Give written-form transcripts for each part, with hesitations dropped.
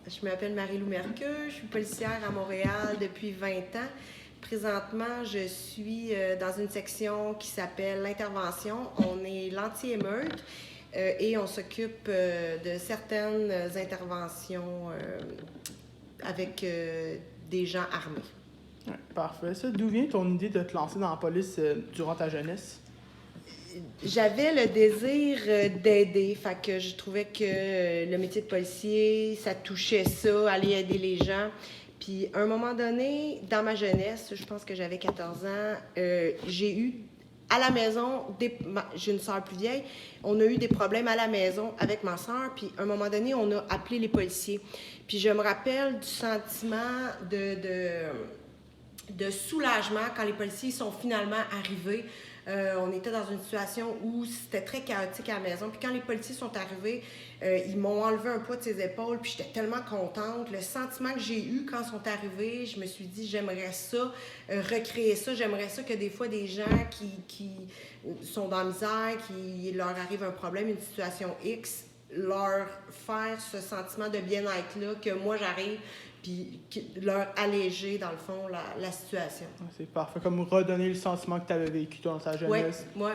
Je m'appelle Marie-Lou Mercure, je suis policière à Montréal depuis 20 ans. Présentement, je suis dans une section qui s'appelle l'intervention. On est l'anti-émeute et on s'occupe de certaines interventions avec des gens armés. Ouais, parfait. Ça, d'où vient ton idée de te lancer dans la police durant ta jeunesse? J'avais le désir d'aider, fait que je trouvais que le métier de policier, ça touchait ça, aller aider les gens. Puis à un moment donné, dans ma jeunesse, je pense que j'avais 14 ans, j'ai eu à la maison, j'ai une sœur plus vieille, on a eu des problèmes à la maison avec ma sœur, puis à un moment donné, on a appelé les policiers. Puis je me rappelle du sentiment de soulagement quand les policiers sont finalement arrivés. On était dans une situation où c'était très chaotique à la maison. Puis quand les policiers sont arrivés, ils m'ont enlevé un poids de ses épaules. Puis j'étais tellement contente. Le sentiment que j'ai eu quand ils sont arrivés, je me suis dit, j'aimerais ça, recréer ça. J'aimerais ça que des fois, des gens qui sont dans la misère, qui leur arrive un problème, une situation X, leur faire ce sentiment de bien-être-là, que moi, j'arrive, puis leur alléger, dans le fond, la situation. C'est parfait. Comme redonner le sentiment que tu avais vécu dans ta jeunesse. Oui.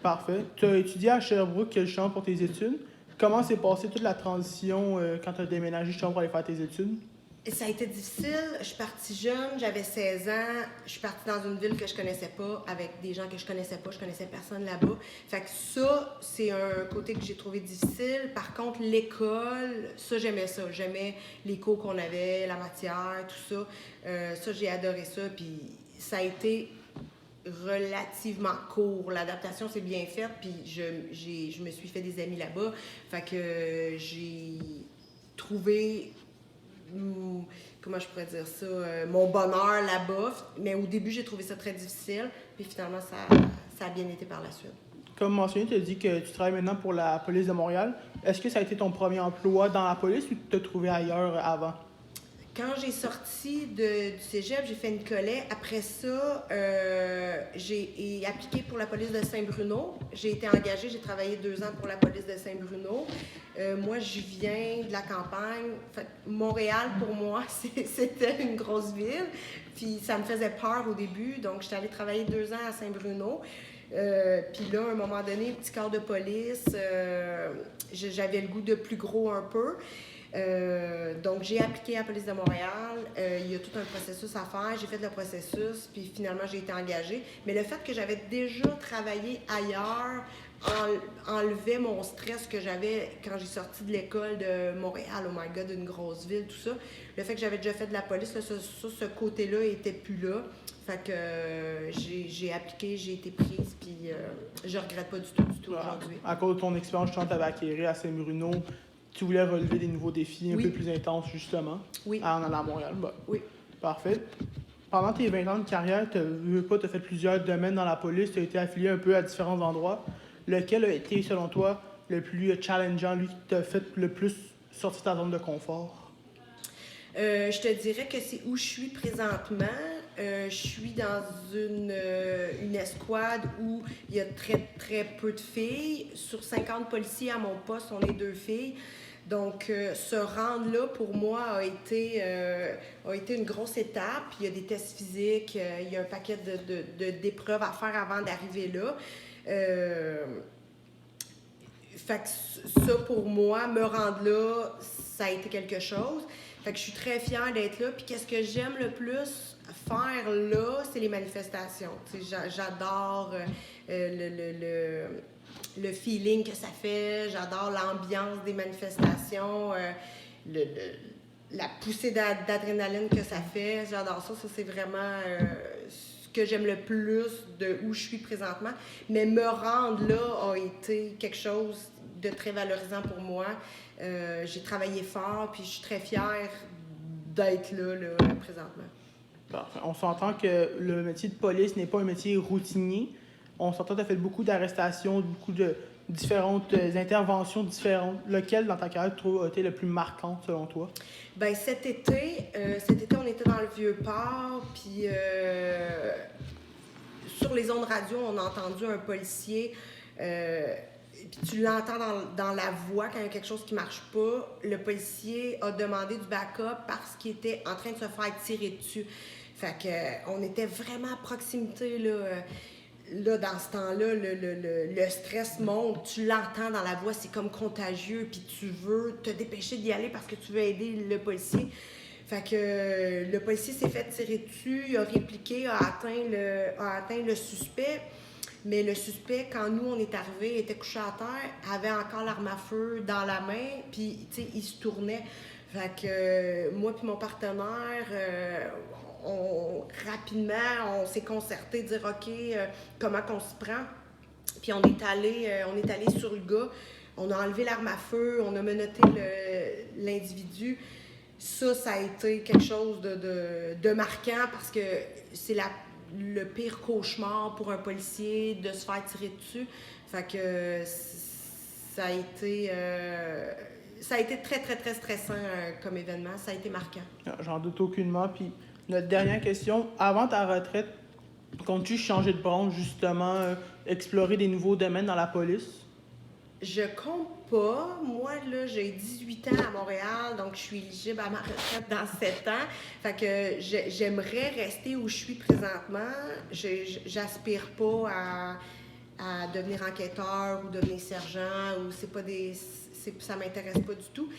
Parfait. Tu as étudié à Sherbrooke, quel champ pour tes études? Comment s'est passée toute la transition quand tu as déménagé justement pour aller faire tes études? Ça a été difficile. Je suis partie jeune, j'avais 16 ans. Je suis partie dans une ville que je connaissais pas, avec des gens que je connaissais pas. Je connaissais personne là-bas. Fait que ça, c'est un côté que j'ai trouvé difficile. Par contre, l'école, ça, j'aimais ça. J'aimais les cours qu'on avait, la matière, tout ça. Ça, j'ai adoré ça. Puis ça a été relativement court. L'adaptation s'est bien faite, puis je me suis fait des amis là-bas. Fait que j'ai trouvé... comment je pourrais dire ça, mon bonheur là-bas. Mais au début, j'ai trouvé ça très difficile. Puis finalement, ça a bien été par la suite. Comme mentionné, tu as dit que tu travailles maintenant pour la police de Montréal. Est-ce que ça a été ton premier emploi dans la police ou tu t'as trouvé ailleurs avant? Quand j'ai sorti du cégep, j'ai fait une collet. Après ça, j'ai appliqué pour la police de Saint-Bruno. J'ai été engagée, j'ai travaillé 2 ans pour la police de Saint-Bruno. Moi, je viens de la campagne. Fait, Montréal, pour moi, c'était une grosse ville. Puis ça me faisait peur au début. Donc, j'étais allée travailler 2 ans à Saint-Bruno. Puis là, à un moment donné, petit corps de police, j'avais le goût de plus gros un peu. Donc, j'ai appliqué à la police de Montréal. Il y a tout un processus à faire. J'ai fait le processus, puis finalement, j'ai été engagée. Mais le fait que j'avais déjà travaillé ailleurs enlevait mon stress que j'avais quand j'ai sorti de l'école de Montréal. Oh my God, une grosse ville, tout ça. Le fait que j'avais déjà fait de la police, là, ce côté-là était plus là. Fait que j'ai appliqué, j'ai été prise, puis je regrette pas du tout aujourd'hui. À cause de ton expérience que tu avais acquérie à Saint-Bruno, tu voulais relever des nouveaux défis un peu plus intenses, justement, en allant à Montréal. Bah, oui. Parfait. Pendant tes 20 ans de carrière, tu as fait plusieurs domaines dans la police, tu as été affilié un peu à différents endroits. Lequel a été, selon toi, le plus challengeant, lui, qui t'a fait le plus sortir de ta zone de confort? Je te dirais que c'est où je suis présentement. Je suis dans une escouade où il y a très, très peu de filles. Sur 50 policiers à mon poste, on est 2 filles. Donc, se rendre là, pour moi, a été une grosse étape. Il y a des tests physiques, il y a un paquet d'épreuves à faire avant d'arriver là. Fait que ça, pour moi, me rendre là, ça a été quelque chose. Fait que je suis très fière d'être là. Puis qu'est-ce que j'aime le plus faire là, c'est les manifestations. J'adore le feeling que ça fait. J'adore l'ambiance des manifestations, la poussée d'adrénaline que ça fait. J'adore ça. Ça, c'est vraiment ce que j'aime le plus de où je suis présentement. Mais me rendre là a été quelque chose de très valorisant pour moi. J'ai travaillé fort, puis je suis très fière d'être là présentement. Parfait. On s'entend que le métier de police n'est pas un métier routinier. On s'entend que tu as fait beaucoup d'arrestations, beaucoup de différentes interventions différentes. Lequel, dans ta carrière, tu trouves a été le plus marquant, selon toi? Bien, cet été, on était dans le Vieux-Port, puis sur les ondes radio, on a entendu un policier puis tu l'entends dans la voix quand il y a quelque chose qui marche pas, le policier a demandé du backup parce qu'il était en train de se faire tirer dessus. Fait que on était vraiment à proximité, là. Là, dans ce temps-là, le stress monte, tu l'entends dans la voix, c'est comme contagieux, puis tu veux te dépêcher d'y aller parce que tu veux aider le policier. Fait que le policier s'est fait tirer dessus, il a répliqué, a atteint le suspect. Mais le suspect, quand nous, on est arrivés, était couché à terre, avait encore l'arme à feu dans la main, puis, tu sais, il se tournait. Fait que moi puis mon partenaire, rapidement, on s'est concerté, dire, OK, comment qu'on s'y prend? Puis on est allé sur le gars, on a enlevé l'arme à feu, on a menotté l'individu. Ça a été quelque chose de marquant parce que c'est le pire cauchemar pour un policier de se faire tirer dessus. Fait que ça a été très, très, très stressant comme événement. Ça a été marquant. J'en doute aucunement. Puis notre dernière question, avant ta retraite, comptes-tu changer de branche, justement, explorer des nouveaux domaines dans la police? Je compte pas. Moi, là, j'ai 18 ans à Montréal, donc je suis éligible à ma retraite dans 7 ans. Fait que j'aimerais rester où je suis présentement. J'aspire pas à devenir enquêteur ou devenir sergent, ou ça m'intéresse pas du tout.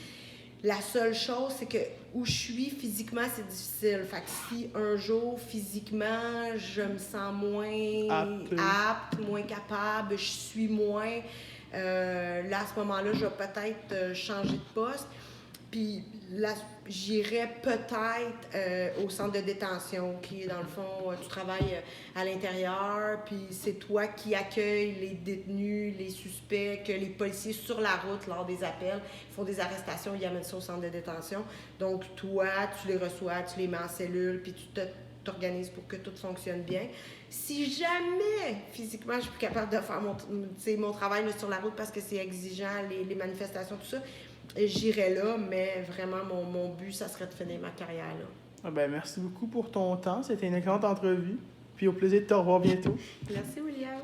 La seule chose, c'est que où je suis physiquement, c'est difficile. Fait que si un jour, physiquement, je me sens moins apte, moins capable, je suis moins... là, à ce moment-là, je vais peut-être changer de poste. Puis là, j'irai peut-être au centre de détention, qui est dans le fond, tu travailles à l'intérieur, puis c'est toi qui accueilles les détenus, les suspects, que les policiers sur la route, lors des appels, font des arrestations, ils amènent ça au centre de détention. Donc, toi, tu les reçois, tu les mets en cellule, puis tu t'organises pour que tout fonctionne bien. Si jamais, physiquement, je suis plus capable de faire mon travail sur la route parce que c'est exigeant, les manifestations, tout ça, j'irais là, mais vraiment, mon but, ça serait de finir ma carrière là. Ah ben, merci beaucoup pour ton temps. C'était une excellente entrevue. Puis au plaisir de te revoir bientôt. Merci, William.